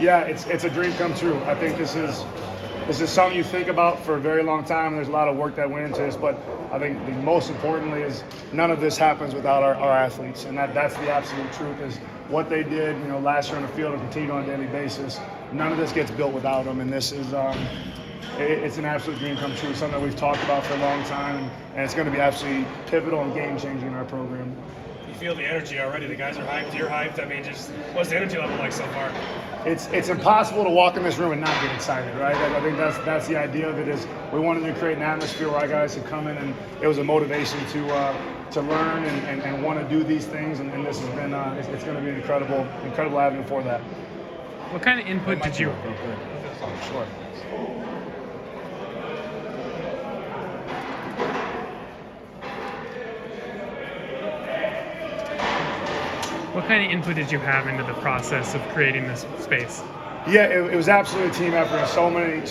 Yeah, it's a dream come true. I think this is something you think about for a very long time. There's a lot of work that went into this, but I think the most importantly is none of this happens without our athletes, and that's the absolute truth. Is what they did, last year on the field and continue on a daily basis. None of this gets built without them, and this is it's an absolute dream come true. Something that we've talked about for a long time, and it's going to be absolutely pivotal and game changing in our program. You feel the energy already. The guys are hyped. You're hyped. I mean, just what's the energy level like so far? It's impossible to walk in this room and not get excited, right? I think that's the idea of it. Is we wanted to create an atmosphere where our guys could come in and it was a motivation to learn and want to do these things, and this has been it's going to be an incredible avenue for that. What kind of input did you? Sure. What kind of input did you have into the process of creating this space? Yeah, it was absolutely a team effort. So many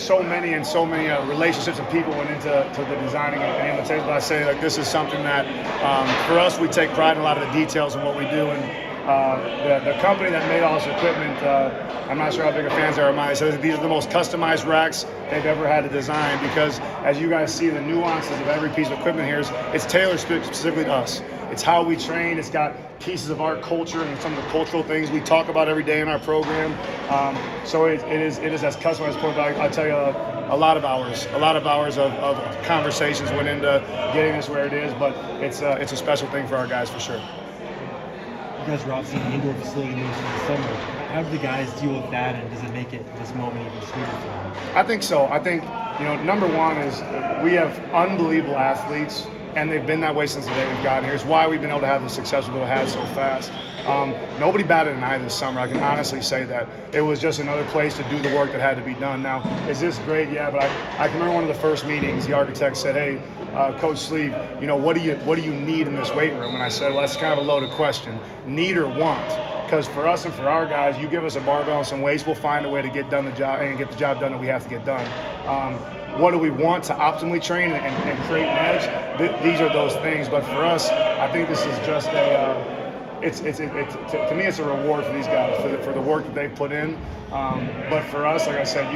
relationships and people went into the designing and invitations. I say like this is something that for us we take pride in a lot of the details in what we do. And the company that made all this equipment, I'm not sure how big of fans they are of mine. Says these are the most customized racks they've ever had to design because as you guys see the nuances of every piece of equipment here, it's tailored specifically to us. It's how we train. It's got pieces of our culture and some of the cultural things we talk about every day in our program. So it is as customized as possible. I'll tell you a lot of hours of conversations went into getting this where it is, but it's a special thing for our guys for sure. You guys were obviously in the indoor facility most of the summer. How do the guys deal with that, and does it make this moment even sweeter for them? I think so. I think number one is we have unbelievable athletes. And they've been that way since the day we've gotten here. It's why we've been able to have the success we've had so fast. Nobody batted an eye this summer. I can honestly say that. It was just another place to do the work that had to be done. Now, is this great? Yeah, but I can remember one of the first meetings, the architect said, hey, Coach Sleeve, what do you need in this weight room? And I said, well, that's kind of a loaded question. Need or want? Because for us and for our guys, you give us a barbell and some weights, we'll find a way to get the job done that we have to get done. What do we want to optimally train and create an edge? These are those things. But for us, I think this is just to me, it's a reward for these guys for the work that they've put in. But for us, like I said,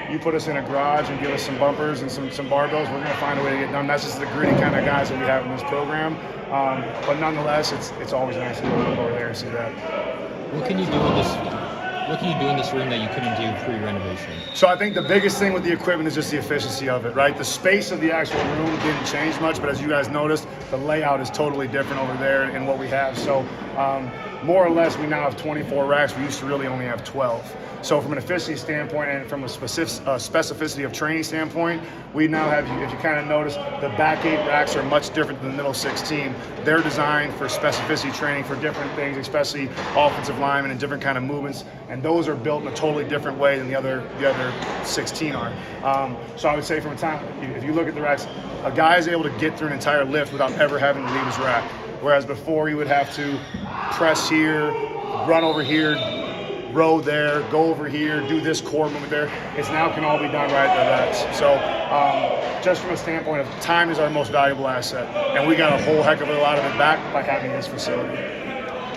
you put us in a garage and give us some bumpers and some barbells, we're going to find a way to get done. That's just the gritty kind of guys that we have in this program. But nonetheless, it's always nice to go over there and see that. What can you do in this room that you couldn't do pre-renovation? So I think the biggest thing with the equipment is just the efficiency of it, right? The space of the actual room didn't change much, but as you guys noticed, the layout is totally different over there in what we have. So more or less, we now have 24 racks. We used to really only have 12. So from an efficiency standpoint and from a specificity of training standpoint, we now have, if you kind of notice, the back 8 racks are much different than the middle 16. They're designed for specificity training for different things, especially offensive linemen and different kind of movements, and those are built in a totally different way than the other 16 are. So I would say from a time, if you look at the racks, a guy is able to get through an entire lift without ever having to leave his rack, whereas before he would have to press here, run over here, row there, go over here, do this core movement there. It's now can all be done right at the racks. So just from a standpoint of time is our most valuable asset, and we got a whole heck of a lot of it back by having this facility.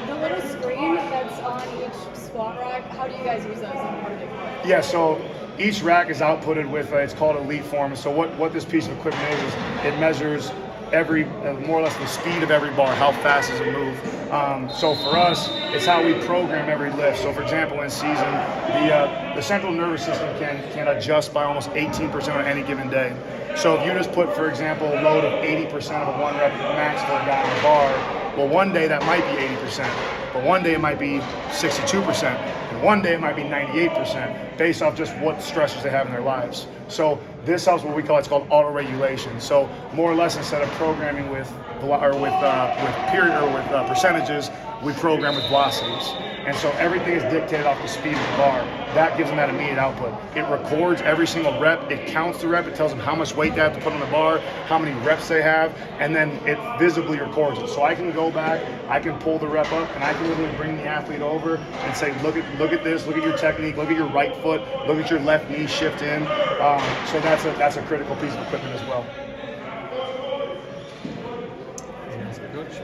The little screen that's on each squat rack, how do you guys use that as a part of it? Yeah, so each rack is outputted with, it's called Elite Form. So what this piece of equipment is it measures more or less the speed of every bar, how fast does it move. So for us, it's how we program every lift. So for example, in season, the central nervous system can adjust by almost 18% on any given day. So if you just put, for example, a load of 80% of a 1 rep max for a guy on the bar, well, one day that might be 80%, but one day it might be 62%, and one day it might be 98%, based off just what stressors they have in their lives. So this helps what we call, it's called auto-regulation. So more or less, instead of programming with percentages, we program with velocities. And so everything is dictated off the speed of the bar. That gives them that immediate output. It records every single rep. It counts the rep. It tells them how much weight they have to put on the bar, how many reps they have, and then it visibly records it. So I can go back, I can pull the rep up, and I can literally bring the athlete over and say, look at this, look at your technique, look at your right foot, look at your left knee shift in. So that's a critical piece of equipment as well. Coach.